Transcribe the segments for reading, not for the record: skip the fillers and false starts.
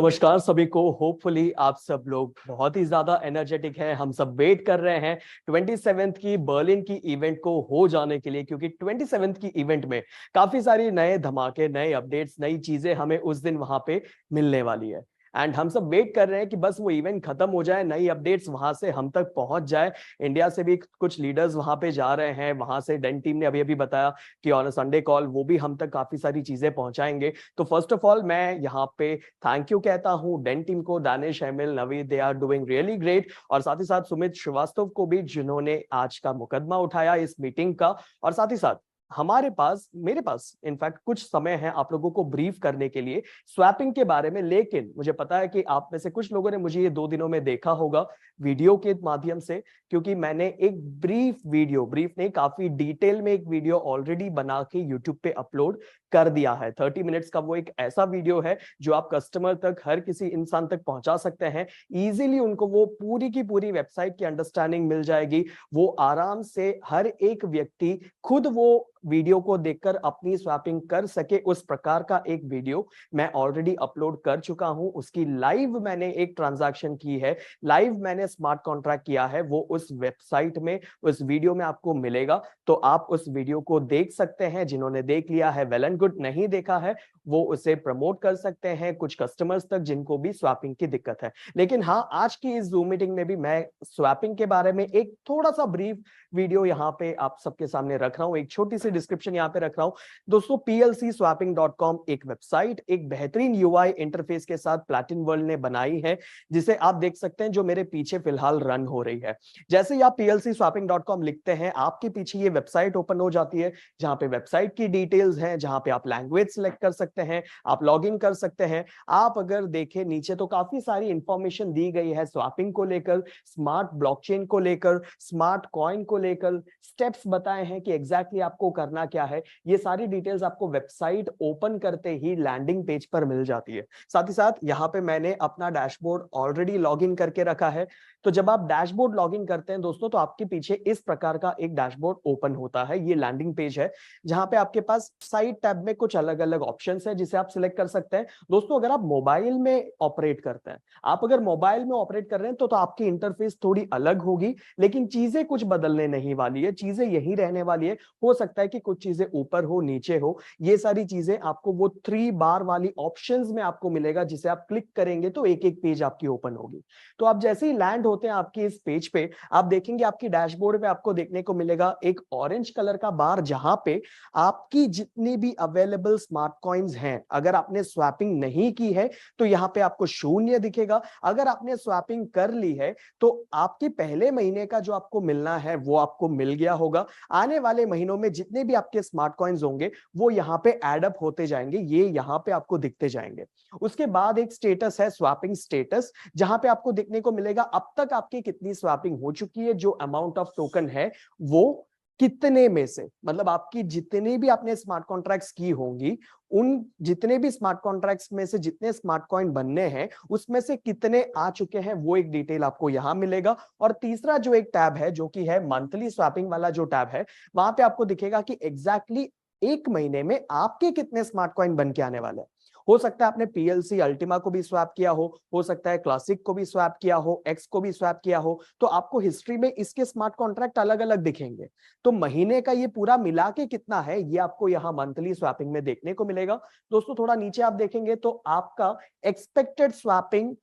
नमस्कार सभी को। होपफुली आप सब लोग बहुत ही ज्यादा एनर्जेटिक हैं। हम सब वेट कर रहे हैं 27th की बर्लिन की इवेंट को हो जाने के लिए, क्योंकि 27th की इवेंट में काफी सारी नए धमाके, नए अपडेट्स, नई चीजें हमें उस दिन वहां पे मिलने वाली है। एंड हम सब वेट कर रहे हैं कि बस वो इवेंट खत्म हो जाए, नई अपडेट्स वहां से हम तक पहुंच जाए। इंडिया से भी कुछ लीडर्स वहां पे जा रहे हैं। वहां से डेन टीम ने अभी अभी बताया कि ऑन संडे कॉल वो भी हम तक काफी सारी चीजें पहुंचाएंगे। तो फर्स्ट ऑफ ऑल मैं यहाँ पे थैंक यू कहता हूँ डेन टीम को, Danish, Emil, Naveed, they are doing really great. और साथ ही साथ सुमित श्रीवास्तव को भी, जिन्होंने आज का मुकदमा उठाया इस मीटिंग का। और साथ ही साथ हमारे पास, मेरे पास इनफैक्ट कुछ समय है आप लोगों को ब्रीफ करने के लिए स्वैपिंग के बारे में। लेकिन मुझे पता है कि आप में से कुछ लोगों ने मुझे ये 2 दिनों में देखा होगा वीडियो के माध्यम से, क्योंकि मैंने एक ब्रीफ वीडियो, ब्रीफ नहीं काफी डिटेल में एक वीडियो ऑलरेडी बना के यूट्यूब पे अपलोड कर दिया है। 30 मिनट्स का वो एक ऐसा वीडियो है जो आप कस्टमर तक, हर किसी इंसान तक पहुंचा सकते हैं इजीली। उनको वो पूरी की पूरी वेबसाइट की अंडरस्टैंडिंग मिल जाएगी। वो आराम से हर एक व्यक्ति खुद वो वीडियो को देखकर अपनी स्वैपिंग कर सके, उस प्रकार का एक वीडियो मैं ऑलरेडी अपलोड कर चुका हूं। उसकी लाइव मैंने एक ट्रांजैक्शन की है, लाइव मैंने स्मार्ट कॉन्ट्रैक्ट किया है, वो उस वेबसाइट में, उस वीडियो में आपको मिलेगा। तो आप उस वीडियो को देख सकते हैं। जिन्होंने देख लिया है वेल एंड गुड, नहीं देखा है वो उसे प्रमोट कर सकते हैं कुछ कस्टमर्स तक जिनको भी स्वैपिंग की दिक्कत है। लेकिन हाँ, आज की इस जूम मीटिंग में भी मैं स्वैपिंग के बारे में एक थोड़ा सा ब्रीफ वीडियो यहाँ पे आप सबके सामने रख रहा हूँ, एक छोटी सी डिस्क्रिप्शन यहाँ पे रख रहा हूँ। दोस्तों, plcswapping.com एक वेबसाइट, एक बेहतरीन यूआई इंटरफेस के साथ प्लैटिन वर्ल्ड ने बनाई है, जिसे आप देख सकते हैं, जो मेरे पीछे फिलहाल रन हो रही है। जैसे ही आप plcswapping.com लिखते हैं, आपके पीछे ये वेबसाइट ओपन हो जाती है, जहां पे वेबसाइट की डिटेल्स हैं, जहां पे आप लैंग्वेज सिलेक्ट कर सकते हैं, आप लॉग इन कर सकते हैं। आप अगर देखें नीचे तो काफी सारी इंफॉर्मेशन दी गई है स्वैपिंग को लेकर, स्मार्ट ब्लॉकचेन को लेकर, स्मार्ट कॉइन को लेकर, स्टेप्स बताए हैं कि एग्जैक्टली आपको करना क्या है। ये सारी डिटेल्स आपको वेबसाइट ओपन करते ही लैंडिंग पेज पर मिल जाती है। साथ ही साथ यहाँ पे मैंने अपना डैशबोर्ड ऑलरेडी लॉग इन करके रखा है। तो जब आप डैशबोर्ड लॉग इन करते हैं दोस्तों, तो आपके पीछे इस प्रकार का एक डैशबोर्ड ओपन होता है। ये लैंडिंग पेज है, जहां पे आपके पास साइड टैब में कुछ अलग अलग ऑप्शंस है जिसे आप सिलेक्ट कर सकते हैं। दोस्तों, अगर आप मोबाइल में ऑपरेट करते हैं, आप अगर मोबाइल में ऑपरेट कर रहे हैं, तो आपकी इंटरफेस थोड़ी अलग होगी, लेकिन चीजें कुछ बदलने नहीं वाली है, चीजें यही रहने वाली है। हो सकता है कि कुछ चीजें ऊपर हो, नीचे हो, ये सारी चीजें आपको वो 3 बार वाली ऑप्शंस में आपको मिलेगा, जिसे आप क्लिक करेंगे तो एक एक पेज आपकी ओपन होगी। तो आप जैसे ही लैंड होते हैं आपकी इस पेज पे, आप देखेंगे आपकी डैशबोर्ड पे आपको देखने को मिलेगा एक ऑरेंज कलर का बार, जहां पे आपकी जितनी भी अवेलेबल स्मार्ट कॉइन्स हैं, अगर आपने स्वैपिंग नहीं की है तो यहाँ पे आपको 0 दिखेगा। अगर आपने स्वैपिंग कर ली है तो आपके पहले महीने का जो आपको मिलना है वो आपको मिल गया होगा। आने वाले महीनों में जितने भी आपके स्मार्ट कॉइन्स होंगे वो यहाँ पे एड अप होते जाएंगे, ये यहाँ पे आपको दिखते जाएंगे। उसके बाद एक स्टेटस है, स्वैपिंग स्टेटस, जहां पे आपको देखने को मिलेगा अब तक आपकी कितनी स्वैपिंग हो चुकी है, जो अमाउंट ऑफ टोकन है वो कितने में से, मतलब आपकी जितनी भी आपने स्मार्ट कॉन्ट्रैक्ट्स की होंगी, उन जितने भी स्मार्ट कॉन्ट्रैक्ट्स में से जितने स्मार्ट कॉइन बनने हैं उसमें से कितने आ चुके हैं, वो एक डिटेल आपको यहां मिलेगा। और तीसरा जो एक टैब है, जो कि है मंथली स्वैपिंग वाला जो टैब है, वहां पे आपको दिखेगा कि एग्जैक्टली एक महीने में आपके कितने स्मार्ट कॉइन बन के आने वाले हैं। हो सकता है आपने पीएलसी अल्टीमा को भी स्वैप किया हो सकता है क्लासिक को भी स्वैप किया हो, एक्स को भी स्वैप किया हो, तो आपको हिस्ट्री में इसके स्मार्ट कॉन्ट्रैक्ट अलग अलग दिखेंगे। तो महीने का ये पूरा मिला के कितना है, ये आपको यहाँ मंथली स्वैपिंग में देखने को मिलेगा। दोस्तों, थोड़ा नीचे आप देखेंगे तो आपका एक्सपेक्टेड स्वैपिंग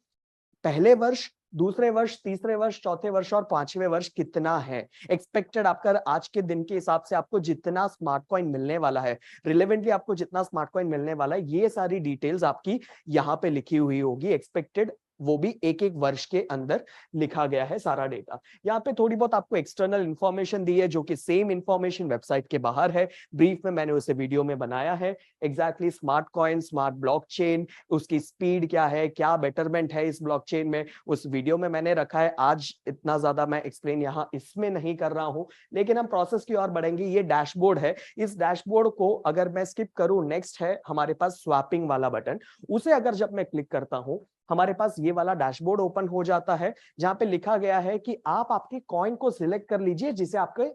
पहले वर्ष, दूसरे वर्ष, तीसरे वर्ष, चौथे वर्ष और पांचवें वर्ष कितना है एक्सपेक्टेड आपका। आज के दिन के हिसाब से आपको जितना स्मार्ट कॉइन मिलने वाला है, रिलेवेंटली आपको जितना स्मार्ट कॉइन मिलने वाला है, ये सारी डिटेल्स आपकी यहाँ पे लिखी हुई होगी एक्सपेक्टेड, वो भी एक एक वर्ष के अंदर लिखा गया है सारा डेटा। यहाँ पे थोड़ी बहुत आपको एक्सटर्नल इंफॉर्मेशन दी है, जो कि सेम इंफॉर्मेशन वेबसाइट के बाहर है। ब्रीफ में मैंने उसे वीडियो में बनाया है। Exactly smart coin, smart blockchain, उसकी स्पीड क्या है, क्या बेटरमेंट है इस ब्लॉकचेन में, उस वीडियो में मैंने रखा है। आज इतना ज्यादा मैं एक्सप्लेन यहाँ इसमें नहीं कर रहा हूं, लेकिन हम प्रोसेस की ओर बढ़ेंगे। ये डैशबोर्ड है, इस डैशबोर्ड को अगर मैं स्किप करूं, नेक्स्ट है हमारे पास स्वैपिंग वाला बटन, उसे अगर जब मैं क्लिक करता हूं, हमारे पास ये वाला डैशबोर्ड ओपन हो जाता है, जहां पे लिखा गया है कि आप आपकी कॉइन को सिलेक्ट कर लीजिए जिसे आपके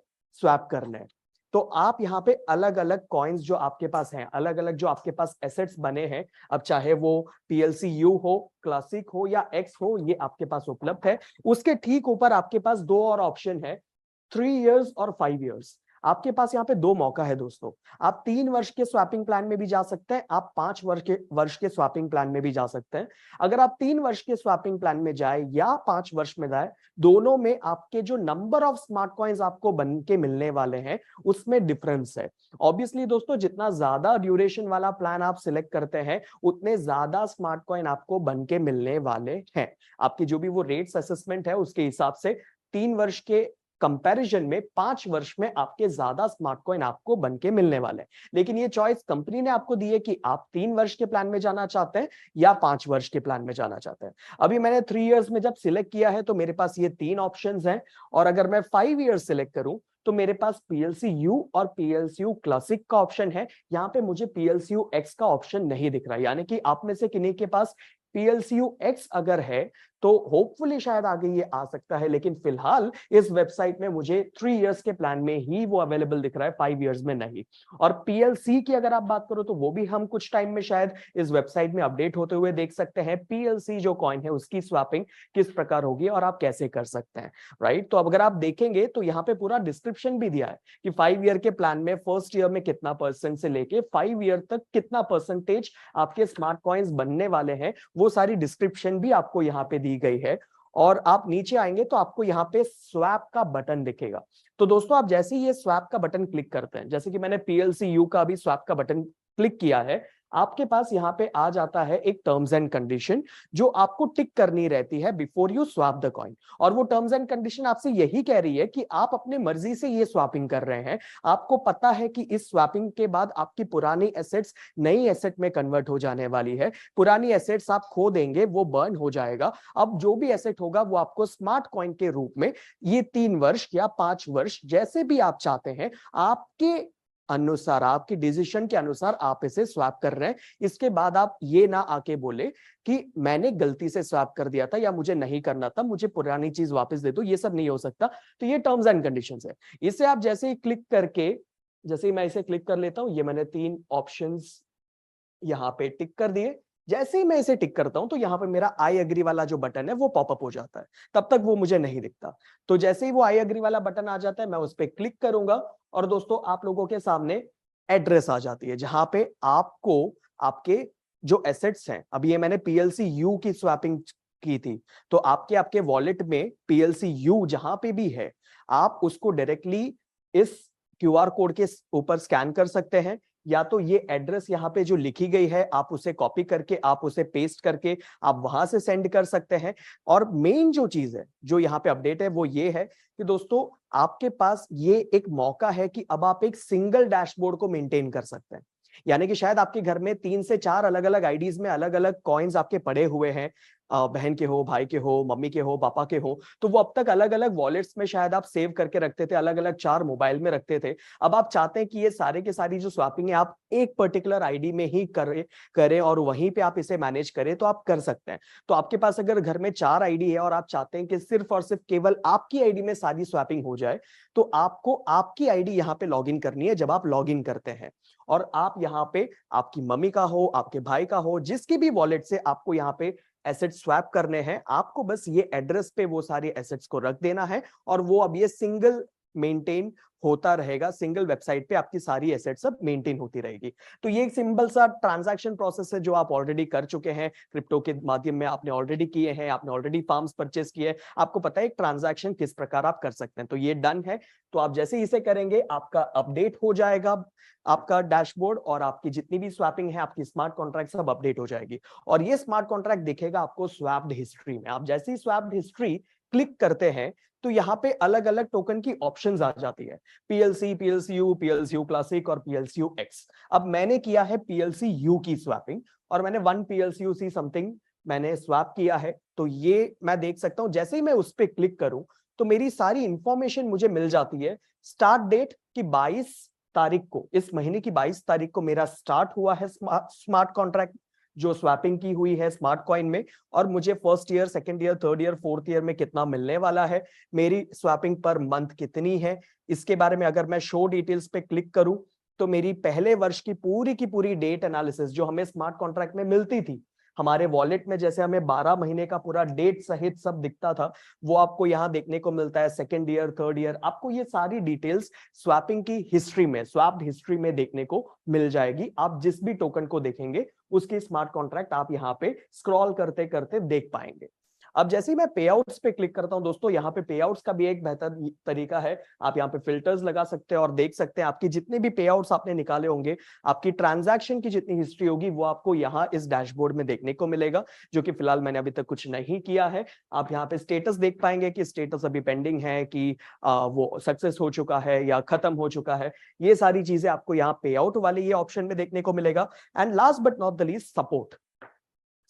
स्वैप करना है। तो आप यहाँ पे अलग अलग कॉइन्स जो आपके पास हैं, अलग अलग जो आपके पास एसेट्स बने हैं, अब चाहे वो PLCU हो, क्लासिक हो या एक्स हो, ये आपके पास उपलब्ध है। उसके ठीक ऊपर आपके पास दो और ऑप्शन है, 3 इयर्स और 5 इयर्स। आपके पास यहाँ पे दो मौका है दोस्तों। आप 3 वर्ष के स्वैपिंग प्लान में भी जा सकते हैं, आप 5 वर्ष के स्वैपिंग प्लान में भी जा सकते हैं। अगर आप 3 वर्ष के स्वैपिंग प्लान में जाए या 5 वर्ष में जाए, दोनों में आपके जो नंबर ऑफ स्मार्ट कॉइन्स आपको बन के मिलने वाले हैं उसमें डिफरेंस है। ऑब्वियसली दोस्तों, जितना ज्यादा ड्यूरेशन वाला प्लान आप सिलेक्ट करते हैं, उतने ज्यादा स्मार्ट कॉइन आपको बन के मिलने वाले हैं। आपकी जो भी वो रेट्स असेसमेंट है उसके हिसाब से 3 वर्ष के कंपैरिजन में 5 वर्ष में आपके ज्यादा स्मार्ट कॉइन आपको बन के मिलने वाले हैं। लेकिन ये चॉइस कंपनी ने आपको दी है कि आप 3 वर्ष के प्लान में जाना चाहते हैं या 5 वर्ष के प्लान में जाना चाहते हैं। अभी मैंने 3 इयर्स में जब सिलेक्ट किया है तो मेरे पास ये 3 ऑप्शंस हैं, और अगर मैं 5 इयर्स सिलेक्ट करूं तो मेरे पास PLCU और PLCU क्लासिक का ऑप्शन है। यहाँ पे मुझे PLCU X का ऑप्शन नहीं दिख रहा, यानी कि आप में से किन्हीं के पास PLCU X अगर है तो होपफुली शायद आगे ये आ सकता है, लेकिन फिलहाल इस वेबसाइट में मुझे 3 इयर्स के प्लान में ही वो अवेलेबल दिख रहा है, 5 इयर्स में नहीं। और PLC की अगर आप बात करो तो वो भी हम कुछ टाइम में शायद इस वेबसाइट में अपडेट होते हुए देख सकते हैं। PLC जो कॉइन है उसकी स्वैपिंग किस प्रकार होगी और आप कैसे कर सकते हैं, राइट। तो अब अगर आप देखेंगे तो यहाँ पे पूरा डिस्क्रिप्शन भी दिया है कि 5 ईयर के प्लान में फर्स्ट ईयर में कितना परसेंट से लेके 5 ईयर तक कितना परसेंटेज आपके स्मार्ट कॉइन्स बनने वाले हैं, वो सारी डिस्क्रिप्शन भी आपको यहाँ पे दी गई है। और आप नीचे आएंगे तो आपको यहाँ पे स्वैप का बटन दिखेगा। तो दोस्तों, आप जैसे ही ये स्वैप का बटन क्लिक करते हैं, जैसे कि मैंने PLCU का भी स्वैप का बटन क्लिक किया है, आपके पास यहाँ पे आ जाता है एक टर्म्स एंड कंडीशन जो आपको टिक करनी रहती है before you swap the coin. और वो टर्म्स एंड कंडीशन आपसे यही कह रही है कि आप अपने मर्जी से ये स्वैपिंग कर रहे हैं। आपको पता है कि इस स्वैपिंग के बाद आपकी पुरानी एसेट्स नई एसेट में कन्वर्ट हो जाने वाली है। पुरानी एसेट्स आप खो देंगे, वो बर्न हो जाएगा। अब जो भी एसेट होगा वो आपको स्मार्ट कॉइन के रूप में ये 3 वर्ष या 5 वर्ष जैसे भी आप चाहते हैं, आपके अनुसार, आपकी डिसीजन के अनुसार आप इसे स्वैप कर रहे हैं। इसके बाद आप ये ना आके बोले कि मैंने गलती से स्वैप कर दिया था या मुझे नहीं करना था, मुझे पुरानी चीज वापस दे दो, ये सब नहीं हो सकता। तो ये टर्म्स एंड कंडीशंस है। इसे आप जैसे ही क्लिक करके, जैसे ही मैं इसे क्लिक कर लेता हूं, ये मैंने 3 ऑप्शंस यहाँ पे टिक कर दिए। जैसे ही मैं इसे टिक करता हूं तो यहाँ पे मेरा आई एग्री वाला जो बटन है वो पॉपअप हो जाता है, तब तक वो मुझे नहीं दिखता। तो जैसे ही वो आई एग्री वाला बटन आ जाता है, मैं उस पर क्लिक करूंगा और दोस्तों आप लोगों के सामने एड्रेस आ जाती है जहां पे आपको आपके जो एसेट्स हैं, अभी ये मैंने PLCU की स्वैपिंग की थी, तो आपके वॉलेट में PLCU जहां पे भी है, आप उसको डायरेक्टली इस QR कोड के ऊपर स्कैन कर सकते हैं, या तो ये एड्रेस यहाँ पे जो लिखी गई है आप उसे कॉपी करके, आप उसे पेस्ट करके आप वहां से सेंड कर सकते हैं। और मेन जो चीज है जो यहाँ पे अपडेट है वो ये है कि दोस्तों आपके पास ये एक मौका है कि अब आप एक सिंगल डैशबोर्ड को मेंटेन कर सकते हैं। यानी कि शायद आपके घर में 3 से 4 अलग अलग आईडीज में अलग अलग कॉइन्स आपके पड़े हुए हैं, बहन के हो, भाई के हो, मम्मी के हो, पापा के हो, तो वो अब तक अलग अलग वॉलेट्स में शायद आप सेव करके रखते थे, अलग अलग 4 मोबाइल में रखते थे। अब आप चाहते हैं कि ये सारे के सारी जो स्वैपिंग है आप एक पर्टिकुलर आईडी में ही करें और वहीं पे आप इसे मैनेज करें, तो आप कर सकते हैं। तो आपके पास अगर घर में 4 आईडी है और आप चाहते हैं कि सिर्फ और सिर्फ केवल आपकी आईडी में सारी स्वैपिंग हो जाए, तो आपको आपकी आईडी यहाँ पे लॉग इन करनी है। जब आप लॉग इन करते हैं और आप यहाँ पे आपकी मम्मी का हो, आपके भाई का हो, जिसकी भी वॉलेट से आपको यहाँ पे एसेट स्वैप करने हैं, आपको बस ये एड्रेस पे वो सारी एसेट्स को रख देना है और वो अब ये सिंगल मेंटेन होता रहेगा, सिंगल वेबसाइट पे आपकी सारी एसेट्स सब मेंटेन होती रहेगी। तो ये एक सिंपल सा ट्रांजैक्शन प्रोसेस है जो आप ऑलरेडी कर चुके हैं, क्रिप्टो के माध्यम में आपने ऑलरेडी किए हैं, आपने ऑलरेडी फार्म्स परचेस किए, आपको पता है एक ट्रांजैक्शन किस प्रकार आप कर सकते हैं। तो ये डन है। तो आप जैसे ही इसे करेंगे आपका अपडेट हो जाएगा आपका डैशबोर्ड, और आपकी जितनी भी स्वैपिंग है, आपकी स्मार्ट कॉन्ट्रैक्ट सब अपडेट हो जाएगी। और ये स्मार्ट कॉन्ट्रैक्ट दिखेगा आपको स्वैप्ड हिस्ट्री में। आप जैसे ही स्वैप्ड हिस्ट्री क्लिक करते हैं तो यहाँ पे अलग अलग टोकन की ऑप्शंस आ जाती है, PLC, PLCU, PLCU क्लासिक और PLCU X। अब मैंने किया है PLCU की स्वैपिंग और मैंने 1 PLCUC समथिंग मैंने स्वैप किया है। तो ये मैं देख सकता हूं, जैसे ही मैं उस पर क्लिक करूं तो मेरी सारी इंफॉर्मेशन मुझे मिल जाती है। स्टार्ट डेट की 22 तारीख को, इस महीने की 22 तारीख को मेरा स्टार्ट हुआ है स्मार्ट कॉन्ट्रैक्ट जो स्वैपिंग की हुई है स्मार्ट कॉइन में, और मुझे first year, second year, third year, fourth year में कितना मिलने वाला है, मेरी स्वैपिंग पर मंथ कितनी है, इसके बारे में अगर मैं शो डिटेल्स पे क्लिक करूं तो मेरी पहले वर्ष की पूरी डेट एनालिसिस जो हमें स्मार्ट कॉन्ट्रैक्ट में मिलती थी, हमारे वॉलेट में जैसे हमें 12 महीने का पूरा डेट सहित सब दिखता था, वो आपको यहाँ देखने को मिलता है। सेकेंड ईयर, थर्ड ईयर, आपको ये सारी डिटेल्स स्वैपिंग की हिस्ट्री में, स्वैप्ड हिस्ट्री में देखने को मिल जाएगी। आप जिस भी टोकन को देखेंगे उसकी स्मार्ट कॉन्ट्रैक्ट आप यहाँ पे स्क्रॉल करते करते देख पाएंगे। अब जैसे ही मैं पे आउट्स पे क्लिक करता हूं दोस्तों, यहाँ पे पे आउट्स का भी एक बेहतर तरीका है। आप यहाँ पे फिल्टर्स लगा सकते हैं और देख सकते हैं आपकी जितने भी पे आउट्स आपने निकाले होंगे, आपकी ट्रांजैक्शन की जितनी हिस्ट्री होगी वो आपको यहाँ इस डैशबोर्ड में देखने को मिलेगा, जो कि फिलहाल मैंने अभी तक कुछ नहीं किया है। आप यहाँ पे स्टेटस देख पाएंगे कि स्टेटस अभी पेंडिंग है, कि वो सक्सेस हो चुका है या खत्म हो चुका है। ये सारी चीजें आपको यहाँ पे आउट वाले ये ऑप्शन में देखने को मिलेगा। And last but not the least,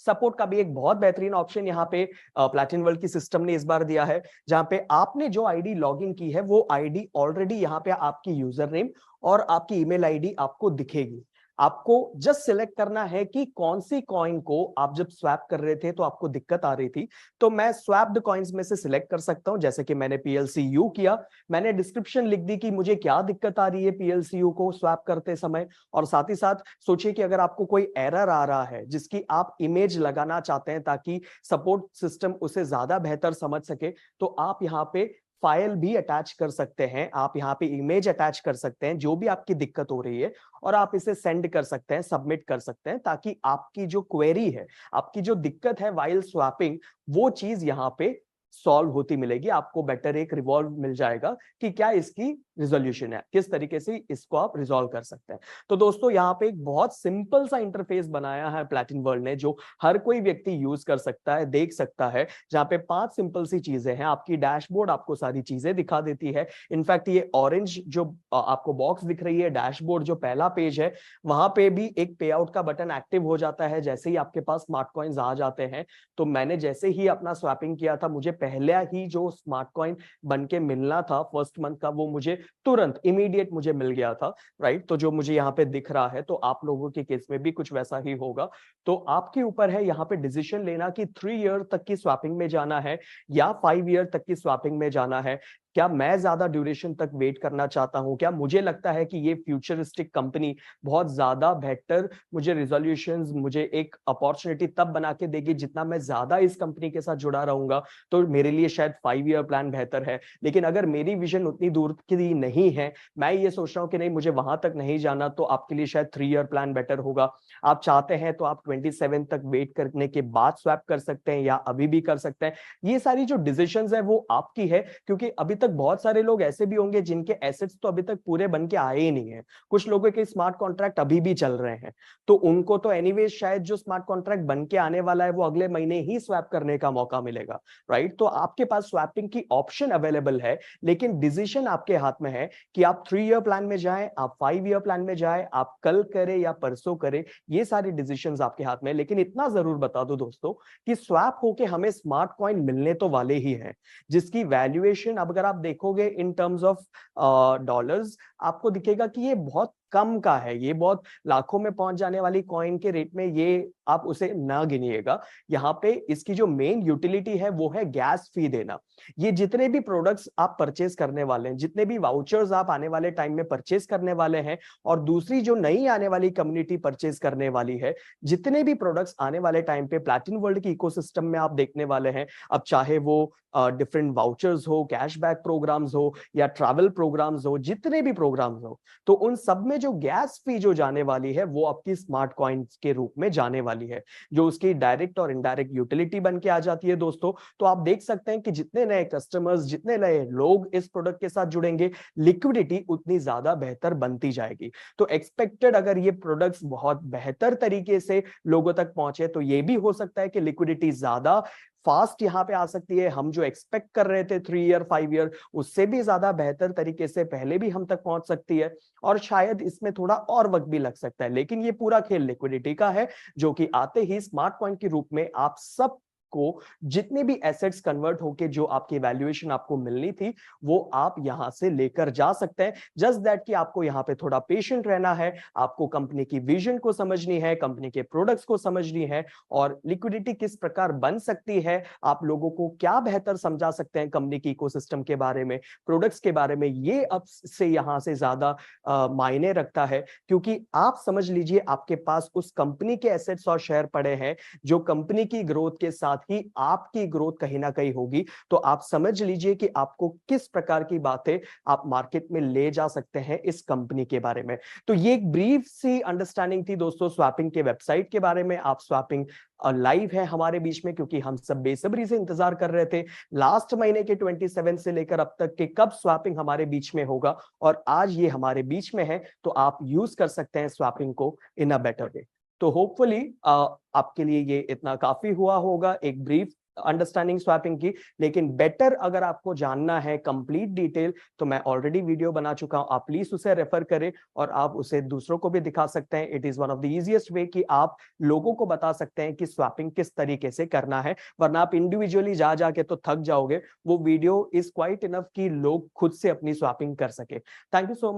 support का भी एक बहुत बेहतरीन ऑप्शन यहाँ पे प्लैटिनम वर्ल्ड की सिस्टम ने इस बार दिया है, जहां पे आपने जो आईडी लॉगिन की है वो आईडी ऑलरेडी यहाँ पे आपकी यूजर नेम और आपकी ईमेल आईडी आपको दिखेगी। आपको जस्ट सिलेक्ट करना है कि कौन सी कॉइन को आप जब स्वैप कर रहे थे तो आपको दिक्कत आ रही थी। तो मैं स्वैप्ड कॉइन्स में से सिलेक्ट कर सकता हूं, जैसे कि मैंने PLCU किया, मैंने डिस्क्रिप्शन लिख दी कि मुझे क्या दिक्कत आ रही है PLCU को स्वैप करते समय, और साथ ही साथ सोचिए कि अगर आपको कोई एरर आ रहा है जिसकी आप इमेज लगाना चाहते हैं ताकि सपोर्ट सिस्टम उसे ज्यादा बेहतर समझ सके, तो आप यहाँ पे फाइल भी अटैच कर सकते हैं, आप यहाँ पे इमेज अटैच कर सकते हैं जो भी आपकी दिक्कत हो रही है, और आप इसे सेंड कर सकते हैं, सबमिट कर सकते हैं, ताकि आपकी जो क्वेरी है, आपकी जो दिक्कत है वाइल स्वैपिंग, वो चीज यहाँ पे सॉल्व होती मिलेगी। आपको बेटर एक रिवॉल्व मिल जाएगा कि क्या इसकी रिजोल्यूशन है, किस तरीके से इसको आप रिजॉल्व कर सकते हैं। तो दोस्तों यहाँ पे एक बहुत सिंपल सा इंटरफेस बनाया है प्लैटिनम वर्ल्ड ने, जो हर कोई व्यक्ति यूज कर सकता है, देख सकता है, जहां पे 5 सिंपल सी चीजें हैं। आपकी डैशबोर्ड आपको सारी चीजें दिखा देती है। इनफैक्ट ये ऑरेंज जो आपको बॉक्स दिख रही है, डैशबोर्ड जो पहला पेज है, वहां पे भी एक पे आउट का बटन एक्टिव हो जाता है जैसे ही आपके पास स्मार्ट कॉइन्स आ जाते हैं। तो मैंने जैसे ही अपना स्वैपिंग किया था, मुझे पहले ही जो स्मार्ट कॉइन बन के मिलना था फर्स्ट मंथ का, वो मुझे तुरंत इमीडिएट मुझे मिल गया था, राइट। तो जो मुझे यहाँ पे दिख रहा है, तो आप लोगों के केस में भी कुछ वैसा ही होगा। तो आपके ऊपर है यहाँ पे डिसीजन लेना कि 3 ईयर तक की स्वैपिंग में जाना है या 5 ईयर तक की स्वैपिंग में जाना है। क्या मैं ज्यादा ड्यूरेशन तक वेट करना चाहता हूं, क्या मुझे लगता है कि ये फ्यूचरिस्टिक कंपनी बहुत ज्यादा बेहतर मुझे रिजोल्यूशंस, मुझे एक अपॉर्चुनिटी तब बना के देगी जितना मैं ज्यादा इस कंपनी के साथ जुड़ा रहूंगा, तो मेरे लिए शायद 5 ईयर प्लान बेहतर है। लेकिन अगर मेरी विजन उतनी दूर की नहीं है, मैं ये सोच रहा हूँ कि नहीं मुझे वहां तक नहीं जाना, तो आपके लिए शायद 3 ईयर प्लान बेटर होगा। आप चाहते हैं तो आप 27 तक वेट करने के बाद स्वैप कर सकते हैं या अभी भी कर सकते हैं। ये सारी जो डिसीजंस है वो आपकी है, क्योंकि अभी तक बहुत सारे लोग ऐसे भी होंगे जिनके एसेट्स तो अभी तक पूरे बन के आए ही नहीं है, कुछ लोगों के स्मार्ट कॉन्ट्रैक्ट अभी भी चल रहे हैं, तो उनको तो एनीवे शायद जो स्मार्ट कॉन्ट्रैक्ट बन के आने वाला है वो अगले महीने ही स्वैप करने का मौका मिलेगा, राइट। तो आपके पास स्वैपिंग की ऑप्शन अवेलेबल है, लेकिन डिसीजन आपके हाथ में है कि आप 3 ईयर प्लान में जाएं, आप 5 ईयर प्लान में जाएं, आप कल करें या परसों करें, ये सारे डिसीजंस आपके हाथ में। लेकिन इतना जरूर बता दो दोस्तों कि स्वैप होके हमें स्मार्ट कॉइन मिलने तो वाले ही हैं, जिसकी वैल्यूएशन अब अगर आप देखोगे इन टर्म्स ऑफ डॉलर्स, आपको दिखेगा कि ये बहुत कम का है, ये बहुत लाखों में पहुंच जाने वाली कॉइन के रेट में ये आप उसे ना गिनिएगा। यहाँ पे इसकी जो मेन यूटिलिटी है वो है गैस फी देना। ये जितने भी प्रोडक्ट्स आप परचेज करने वाले हैं, जितने भी वाउचर्स आप आने वाले टाइम में परचेज करने वाले हैं, और दूसरी जो नई आने वाली कम्युनिटी परचेज करने वाली है, जितने भी प्रोडक्ट्स आने वाले टाइम पे प्लैटिनम वर्ल्ड की इकोसिस्टम में आप देखने वाले हैं, अब चाहे वो डिफरेंट वाउचर्स हो, कैशबैक प्रोग्राम्स हो या ट्रैवल प्रोग्राम्स हो, जितने भी प्रोग्राम्स हो, तो उन सब में जो गैस फी जो जाने वाली है वो आपकी स्मार्ट कॉइन्स के रूप में जाने वाली है, जो उसकी डायरेक्ट और इनडायरेक्ट यूटिलिटी बन के आ जाती है दोस्तों। तो आप देख सकते हैं कि जितने नए कस्टमर्स, जितने नए लोग इस प्रोडक्ट के साथ जुड़ेंगे, लिक्विडिटी उतनी ज्यादा बेहतर बनती जाएगी। तो एक्सपेक्टेड अगर ये प्रोडक्ट्स बहुत बेहतर तरीके से लोगों तक पहुंचे, तो ये भी हो सकता है कि लिक्विडिटी ज्यादा फास्ट यहाँ पे आ सकती है। हम जो एक्सपेक्ट कर रहे थे 3 ईयर 5 ईयर, उससे भी ज्यादा बेहतर तरीके से पहले भी हम तक पहुंच सकती है, और शायद इसमें थोड़ा और वक्त भी लग सकता है। लेकिन ये पूरा खेल लिक्विडिटी का है, जो कि आते ही स्मार्ट कॉइन के रूप में आप सब आपको जितने भी एसेट्स कन्वर्ट होके जो आपकी वैल्यूएशन आपको मिलनी थी वो आप यहां से लेकर जा सकते हैं। जस्ट दैट कि आपको यहां पे थोड़ा पेशेंट रहना है, आपको कंपनी की विजन को समझनी है, कंपनी के प्रोडक्ट्स को समझनी है और लिक्विडिटी किस प्रकार बन सकती है, आप लोगों को क्या बेहतर समझा सकते हैं कंपनी की इकोसिस्टम के बारे में, प्रोडक्ट्स के बारे में, ये अब से यहां से ज्यादा मायने रखता है। क्योंकि आप समझ लीजिए आपके पास उस कंपनी के एसेट्स और शेयर पड़े हैं जो कंपनी की ग्रोथ के साथ ही आपकी ग्रोथ कहीं ना कहीं होगी। तो आप समझ लीजिए कि आपको किस प्रकार की बातें आप मार्केट में ले जा सकते हैं इस कंपनी के बारे में। तो ये एक ब्रीफ सी अंडरस्टैंडिंग थी दोस्तों स्वैपिंग के वेबसाइट के बारे में। आप स्वैपिंग लाइव है हमारे बीच में, क्योंकि हम सब बेसब्री से इंतजार कर रहे थे लास्ट महीने के 27 से लेकर अब तक के कब स्वैपिंग हमारे बीच में होगा, और आज ये हमारे बीच में है। तो आप यूज कर सकते हैं स्वैपिंग को इन अ बेटर वे। तो होपफुली आपके लिए ये इतना काफी हुआ होगा, एक ब्रीफ अंडरस्टैंडिंग स्वैपिंग की। लेकिन बेटर अगर आपको जानना है कंप्लीट डिटेल तो मैं ऑलरेडी वीडियो बना चुका हूं, आप प्लीज उसे रेफर करें और आप उसे दूसरों को भी दिखा सकते हैं। It is one of the easiest way कि आप लोगों को बता सकते हैं कि स्वैपिंग किस तरीके से करना है, वरना आप इंडिविजुअली जा जाके तो थक जाओगे। वो वीडियो इज क्वाइट इनफ कि लोग खुद से अपनी स्वैपिंग कर सके। Thank you so much.